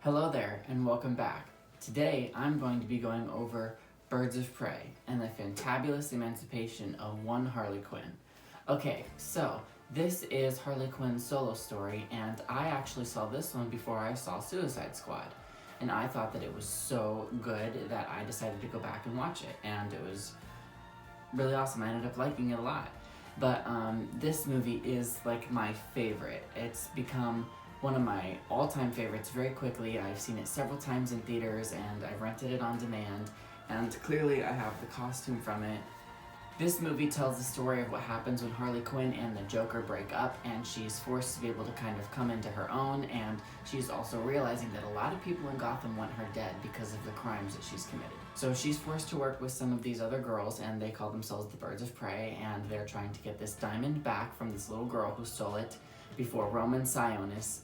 Hello there and welcome back. Today I'm going to be going over Birds of Prey and the fantabulous emancipation of one Harley Quinn. Okay, so this is Harley Quinn's solo story, and I actually saw this one before I saw Suicide Squad. And I thought that it was so good that I decided to go back and watch it, and it was really awesome. I ended up liking it a lot. But this movie is like my favorite. It's become one of my all-time favorites very quickly. I've seen it several times in theaters and I've rented it on demand, and clearly I have the costume from it. This movie tells the story of what happens when Harley Quinn and the Joker break up, and she's forced to be able to kind of come into her own, and she's also realizing that a lot of people in Gotham want her dead because of the crimes that she's committed. So she's forced to work with some of these other girls, and they call themselves the Birds of Prey, and they're trying to get this diamond back from this little girl who stole it before Roman Sionis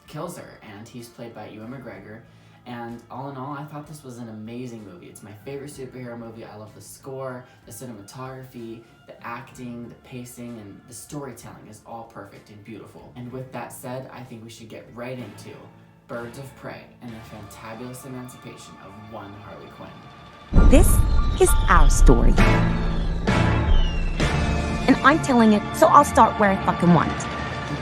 kills her, and he's played by Ewan McGregor. And all in all, I thought this was an amazing movie. It's my favorite superhero movie. I love the score, the cinematography, the acting, the pacing, and the storytelling is all perfect and beautiful. And with that said, I think we should get right into Birds of Prey and the fantabulous emancipation of one Harley Quinn. This is our story. And I'm telling it, so I'll start where I fucking want.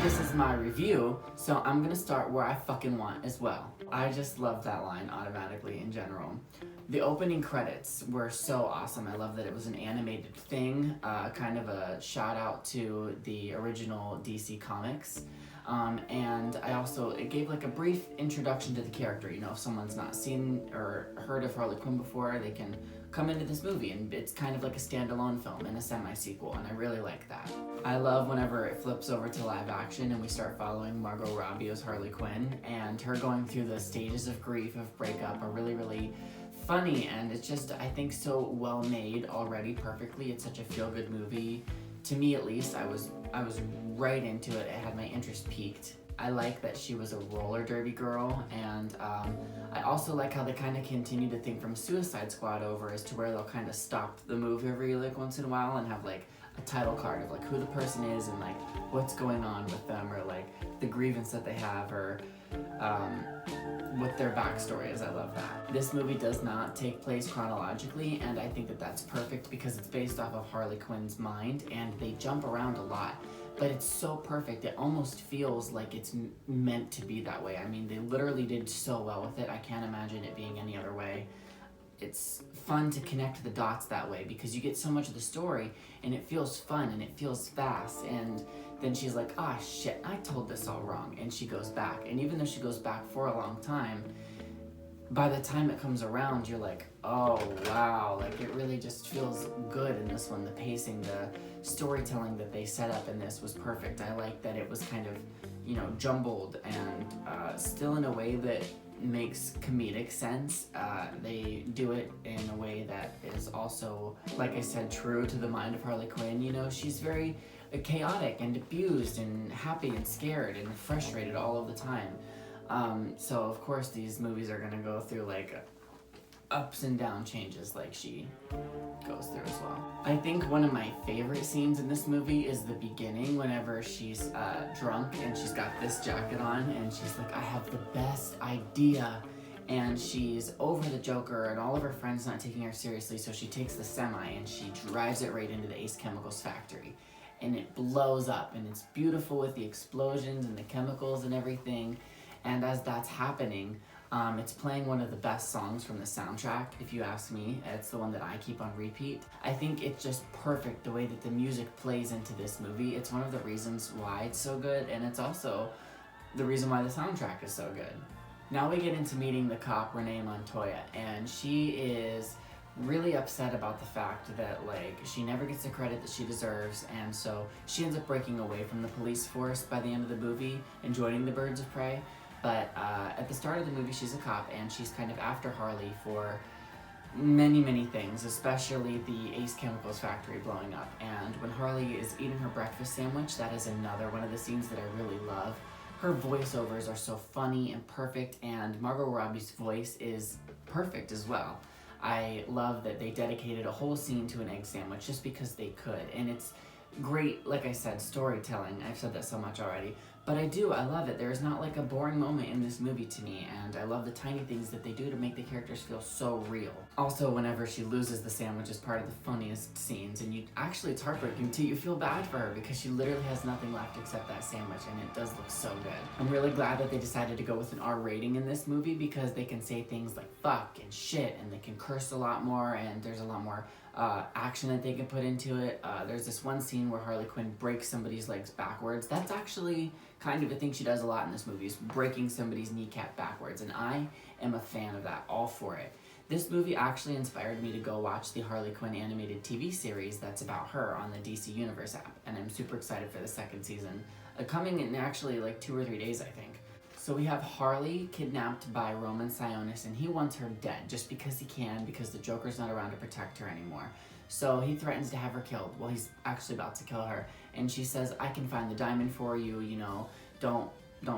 This is my review, so I'm gonna start where I fucking want as well. I just love that line automatically in general. The opening credits were so awesome. I love that it was an animated thing, kind of a shout out to the original DC comics. And it gave like a brief introduction to the character. You know, if someone's not seen or heard of Harley Quinn before, they can come into this movie, and it's kind of like a standalone film and a semi-sequel, and I really like that. I love whenever it flips over to live action and we start following Margot Robbie as Harley Quinn, and her going through the stages of grief, of breakup, are really, really funny, and it's just, I think, so well made already perfectly. It's such a feel-good movie. To me, at least, I was right into it. It had my interest peaked. I like that she was a roller derby girl, and I also like how they kind of continue to think from Suicide Squad over as to where they'll kind of stop the movie every like once in a while and have like a title card of like who the person is and like what's going on with them, or like the grievance that they have, or what their backstory is. I love that. This movie does not take place chronologically, and I think that that's perfect because it's based off of Harley Quinn's mind, and they jump around a lot. But it's so perfect, it almost feels like it's meant to be that way. I mean, they literally did so well with it. I can't imagine it being any other way. It's fun to connect the dots that way because you get so much of the story and it feels fun and it feels fast, and then she's like, ah, shit, I told this all wrong, and she goes back. And even though she goes back for a long time, by the time it comes around, you're like, oh wow, like it really just feels good in this one. The pacing, the storytelling that they set up in this was perfect. I like that it was kind of, you know, jumbled and still in a way that makes comedic sense. They do it in a way that is also, like I said, true to the mind of Harley Quinn. You know, she's very chaotic and abused and happy and scared and frustrated all of the time. So of course these movies are gonna go through like ups and down changes like she goes through as well. I think one of my favorite scenes in this movie is the beginning, whenever she's drunk and she's got this jacket on and she's like, I have the best idea, and she's over the Joker and all of her friends not taking her seriously, so she takes the semi and she drives it right into the Ace Chemicals factory, and it blows up, and it's beautiful with the explosions and the chemicals and everything. And as that's happening, it's playing one of the best songs from the soundtrack, if you ask me. It's the one that I keep on repeat. I think it's just perfect the way that the music plays into this movie. It's one of the reasons why it's so good, and it's also the reason why the soundtrack is so good. Now we get into meeting the cop, Renee Montoya, and she is really upset about the fact that like she never gets the credit that she deserves, and so she ends up breaking away from the police force by the end of the movie and joining the Birds of Prey. But at the start of the movie, she's a cop, and she's kind of after Harley for many, many things, especially the Ace Chemicals factory blowing up. And when Harley is eating her breakfast sandwich, that is another one of the scenes that I really love. Her voiceovers are so funny and perfect, and Margot Robbie's voice is perfect as well. I love that they dedicated a whole scene to an egg sandwich just because they could, and it's great, like I said, storytelling. I've said that so much already. But I love it. There is not like a boring moment in this movie to me, and I love the tiny things that they do to make the characters feel so real. Also, whenever she loses the sandwich is part of the funniest scenes, and it's heartbreaking too. You feel bad for her because she literally has nothing left except that sandwich, and it does look so good. I'm really glad that they decided to go with an R rating in this movie because they can say things like fuck and shit, and they can curse a lot more, and there's a lot more action that they can put into it. There's this one scene where Harley Quinn breaks somebody's legs backwards. That's actually kind of a thing she does a lot in this movie, is breaking somebody's kneecap backwards, and I am a fan of that, all for it. This movie actually inspired me to go watch the Harley Quinn animated TV series that's about her on the DC Universe app, and I'm super excited for the second season, coming in actually like 2 or 3 days, I think. So we have Harley kidnapped by Roman Sionis, and he wants her dead just because he can, because the Joker's not around to protect her anymore. So he threatens to have her killed. Well, he's actually about to kill her, and she says, I can find the diamond for you, you know, don't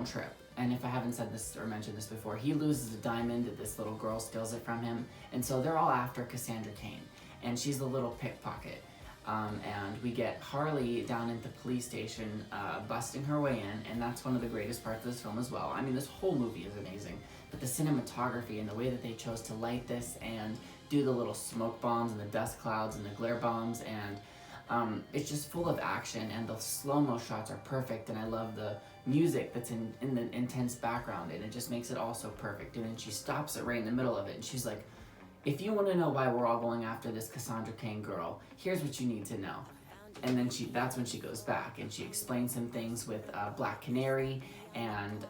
trip. And if I haven't said this or mentioned this before, he loses the diamond, this little girl steals it from him, and so they're all after Cassandra Cain, and she's the little pickpocket. And we get Harley down at the police station, busting her way in, and that's one of the greatest parts of this film as well. I mean, this whole movie is amazing, but the cinematography and the way that they chose to light this and do the little smoke bombs and the dust clouds and the glare bombs, and it's just full of action, and the slow-mo shots are perfect, and I love the music that's in the intense background, and it just makes it all so perfect. And then she stops it right in the middle of it, and she's like, if you want to know why we're all going after this Cassandra Cain girl, here's what you need to know. And then that's when she goes back and she explains some things with Black Canary and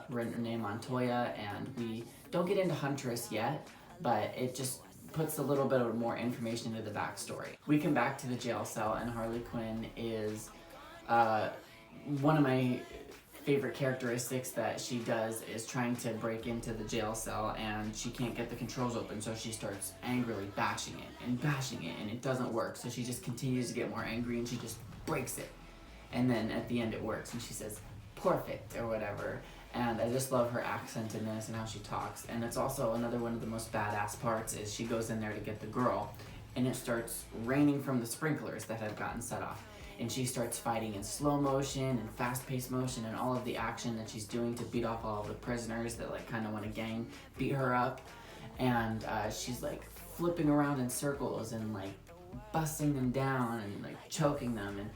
Renee Montoya, and we don't get into Huntress yet, but it just puts a little bit of more information into the backstory. We come back to the jail cell, and Harley Quinn is one of my favorite characteristics that she does is trying to break into the jail cell, and she can't get the controls open, so she starts angrily bashing it, and it doesn't work, so she just continues to get more angry, and she just breaks it, and then at the end it works, and she says perfect or whatever. And I just love her accent in this and how she talks. And it's also another one of the most badass parts is she goes in there to get the girl, and it starts raining from the sprinklers that have gotten set off. And she starts fighting in slow motion and fast-paced motion, and all of the action that she's doing to beat off all of the prisoners that like kind of want to gang beat her up. And she's like flipping around in circles and like busting them down and like choking them, and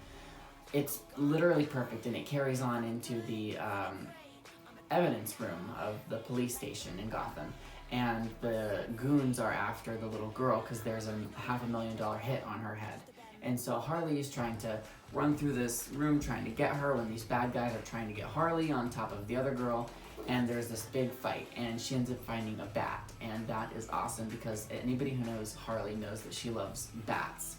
it's literally perfect. And it carries on into the evidence room of the police station in Gotham, and the goons are after the little girl because there's a $500,000 hit on her head. And so Harley is trying to run through this room trying to get her when these bad guys are trying to get Harley on top of the other girl, and there's this big fight, and she ends up finding a bat, and that is awesome because anybody who knows Harley knows that she loves bats.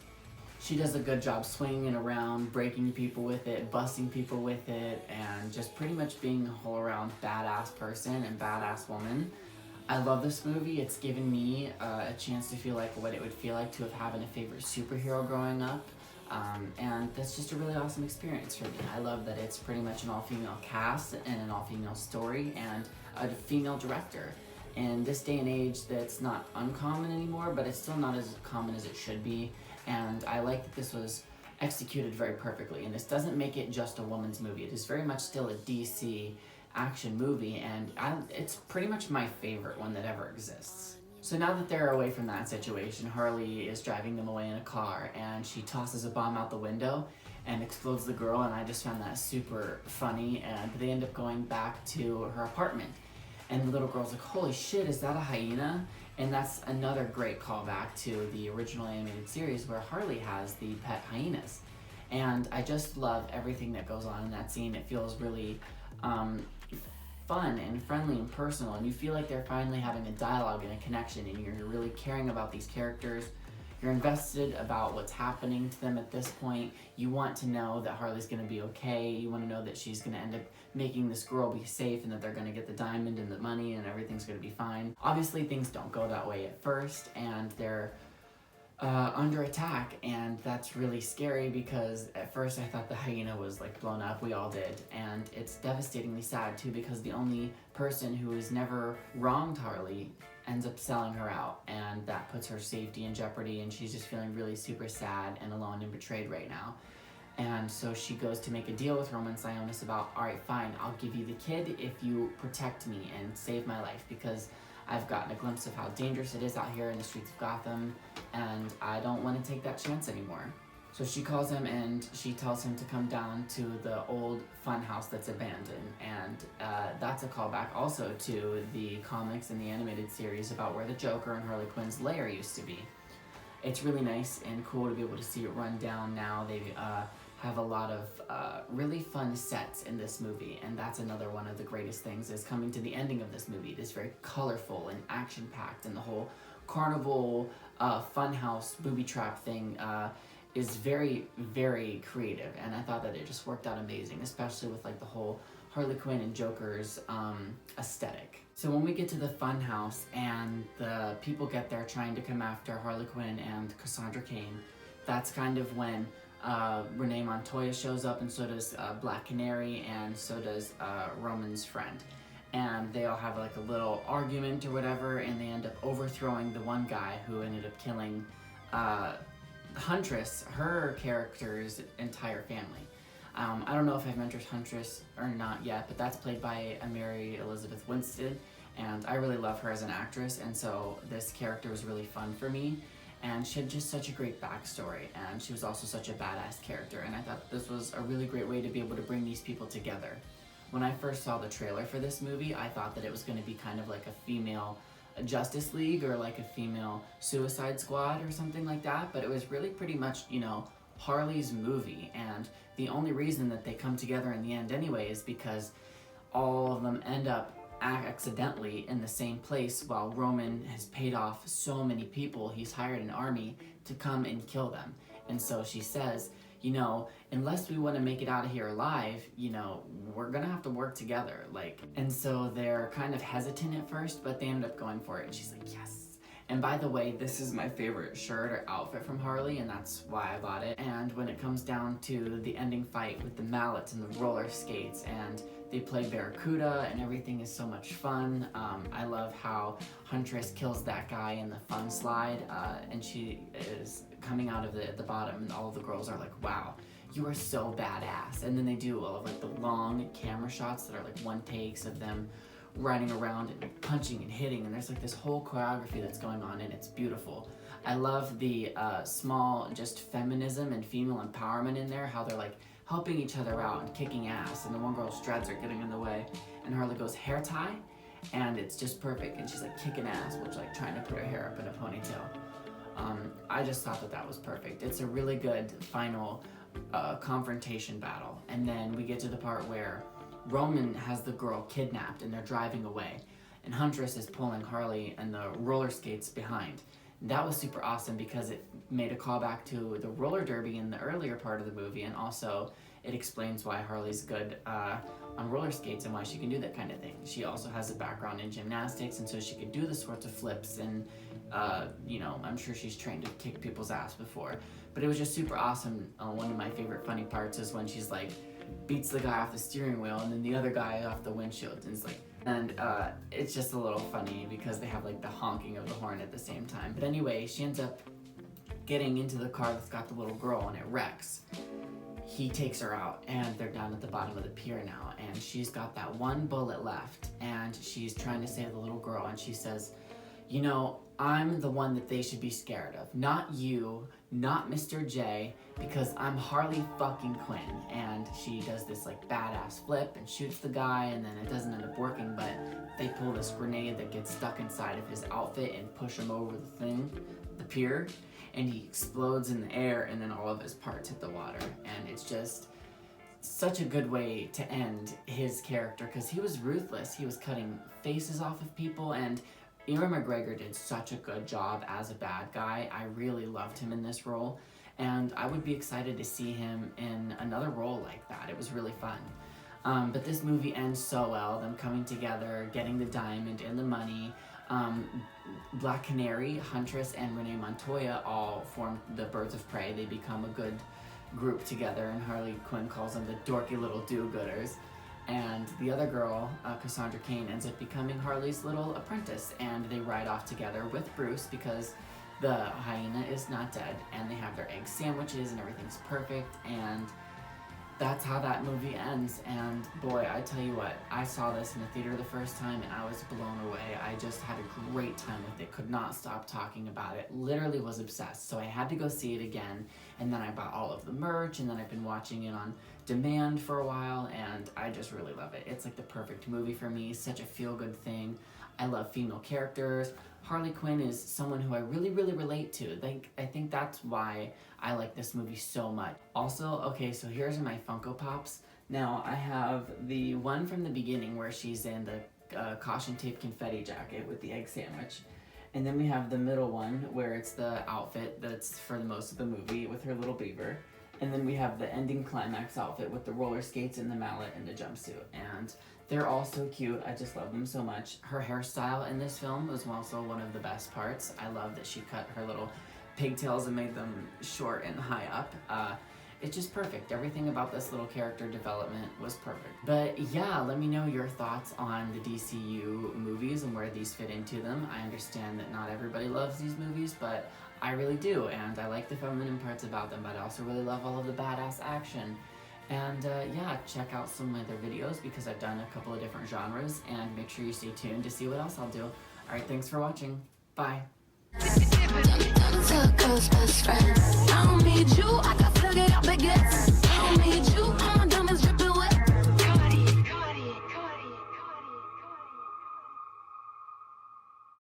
She does a good job swinging it around, breaking people with it, busting people with it, and just pretty much being a whole around badass person and badass woman. I love this movie. It's given me a chance to feel like what it would feel like to have having a favorite superhero growing up. And that's just a really awesome experience for me. I love that it's pretty much an all-female cast and an all-female story and a female director. In this day and age, that's not uncommon anymore, but it's still not as common as it should be. And I like that this was executed very perfectly. And this doesn't make it just a woman's movie. It is very much still a DC action movie, and it's pretty much my favorite one that ever exists. So now that they're away from that situation, Harley is driving them away in a car, and she tosses a bomb out the window and explodes the girl, and I just found that super funny. And they end up going back to her apartment, and the little girl's like, holy shit, is that a hyena? And that's another great callback to the original animated series where Harley has the pet hyenas. And I just love everything that goes on in that scene. It feels really fun and friendly and personal, and you feel like they're finally having a dialogue and a connection, and you're really caring about these characters. You're invested about what's happening to them at this point. You want to know that Harley's going to be okay. You want to know that she's going to end up making this girl be safe, and that they're going to get the diamond and the money, and everything's going to be fine. Obviously, things don't go that way at first, and they're under attack, and that's really scary because at first I thought the hyena was like blown up. We all did, and it's devastatingly sad too because the only person who has never wronged Harley ends up selling her out, and that puts her safety in jeopardy, and she's just feeling really super sad and alone and betrayed right now. And so she goes to make a deal with Roman Sionis about, all right, fine, I'll give you the kid if you protect me and save my life, because I've gotten a glimpse of how dangerous it is out here in the streets of Gotham, and I don't want to take that chance anymore. So she calls him and she tells him to come down to the old fun house that's abandoned, and that's a callback also to the comics and the animated series about where the Joker and Harley Quinn's lair used to be. It's really nice and cool to be able to see it run down now. They have a lot of really fun sets in this movie, and that's another one of the greatest things is coming to the ending of this movie. It is very colorful and action-packed, and the whole carnival funhouse booby trap thing is very, very creative, and I thought that it just worked out amazing, especially with like the whole Harley Quinn and Joker's aesthetic. So when we get to the fun house and the people get there trying to come after Harley Quinn and Cassandra Cain, that's kind of when Renee Montoya shows up, and so does Black Canary, and so does Roman's friend. And they all have like a little argument or whatever, and they end up overthrowing the one guy who ended up killing Huntress, her character's entire family. I don't know if I've mentioned Huntress or not yet, but that's played by Mary Elizabeth Winstead, and I really love her as an actress, and so this character was really fun for me, and she had just such a great backstory, and she was also such a badass character, and I thought this was a really great way to be able to bring these people together. When I first saw the trailer for this movie, I thought that it was going to be kind of like a female Justice League or like a female Suicide Squad or something like that, but it was really pretty much, you know, Harley's movie, and the only reason that they come together in the end anyway is because all of them end up accidentally in the same place while Roman has paid off so many people. He's hired an army to come and kill them, and so she says, you know, unless we want to make it out of here alive, you know, we're gonna have to work together, like. And so they're kind of hesitant at first, but they end up going for it, and she's like, yes. And by the way, this is my favorite shirt or outfit from Harley, and that's why I bought it. And when it comes down to the ending fight with the mallets and the roller skates, and they play Barracuda, and everything is so much fun. I love how Huntress kills that guy in the fun slide, and she is coming out of the bottom, and all of the girls are like, wow, you are so badass. And then they do all of like the long camera shots that are like one takes of them riding around and punching and hitting, and there's like this whole choreography that's going on, and it's beautiful. I love the small just feminism and female empowerment in there, how they're like helping each other out and kicking ass, and the one girl's dreads are getting in the way, and Harley goes hair tie, and it's just perfect, and she's like kicking ass, which like trying to put her hair up in a ponytail. I just thought that was perfect. It's a really good final confrontation battle, and then we get to the part where Roman has the girl kidnapped and they're driving away, and Huntress is pulling Harley and the roller skates behind. That was super awesome because it made a callback to the roller derby in the earlier part of the movie, and also it explains why Harley's good on roller skates and why she can do that kind of thing. She also has a background in gymnastics, and so she could do the sorts of flips, and you know, I'm sure she's trained to kick people's ass before. But it was just super awesome. One of my favorite funny parts is when she's like beats the guy off the steering wheel and then the other guy off the windshield, and it's like, and it's just a little funny because they have like the honking of the horn at the same time. But anyway, she ends up getting into the car that's got the little girl, and it wrecks. He takes her out, and they're down at the bottom of the pier now, and she's got that one bullet left, and she's trying to save the little girl, and she says, you know, I'm the one that they should be scared of, not you, not Mr. J, because I'm Harley fucking Quinn. And she does this like badass flip and shoots the guy, and then it doesn't end up working, but they pull this grenade that gets stuck inside of his outfit and push him over the pier, and he explodes in the air, and then all of his parts hit the water. And it's just such a good way to end his character, because he was ruthless. He was cutting faces off of people, and Ewan McGregor did such a good job as a bad guy. I really loved him in this role, and I would be excited to see him in another role like that. It was really fun. But this movie ends so well, them coming together, getting the diamond and the money. Black Canary, Huntress, and Renee Montoya all form the Birds of Prey. They become a good group together, and Harley Quinn calls them the dorky little do-gooders. And the other girl, Cassandra Cain, ends up becoming Harley's little apprentice, and they ride off together with Bruce because the hyena is not dead, and they have their egg sandwiches and everything's perfect. And that's how that movie ends. And boy, I tell you what, I saw this in the theater the first time and I was blown away. I just had a great time with it, could not stop talking about it, literally was obsessed. So I had to go see it again, and then I bought all of the merch, and then I've been watching it on demand for a while, and I just really love it. It's like the perfect movie for me, such a feel-good thing. I love female characters. Harley Quinn is someone who I really, really relate to. I think that's why I like this movie so much. Also, okay, so here's my Funko Pops. Now, I have the one from the beginning where she's in the caution tape confetti jacket with the egg sandwich. And then we have the middle one where it's the outfit that's for the most of the movie with her little beaver. And then we have the ending climax outfit with the roller skates and the mallet and the jumpsuit. And they're all so cute. I just love them so much. Her hairstyle in this film was also one of the best parts. I love that she cut her little pigtails and made them short and high up. It's just perfect. Everything about this little character development was perfect. But yeah, let me know your thoughts on the DCU movies and where these fit into them. I understand that not everybody loves these movies, but I really do, and I like the feminine parts about them, but I also really love all of the badass action. And yeah, check out some of my other videos because I've done a couple of different genres, and make sure you stay tuned to see what else I'll do. Alright, thanks for watching. Bye. Don't tell a girl's best friend. I don't need you, I got